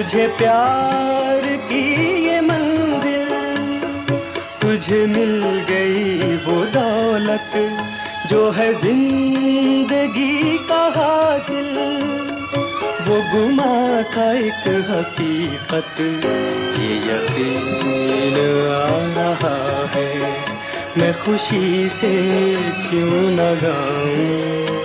तुझे प्यार की ये मंजिल, तुझे मिल गई वो दौलत जो है जिंदगी का हासिल। वो गुमा था एक हकीकत, ये यकीन आ रहा है, मैं खुशी से क्यों न गाऊं।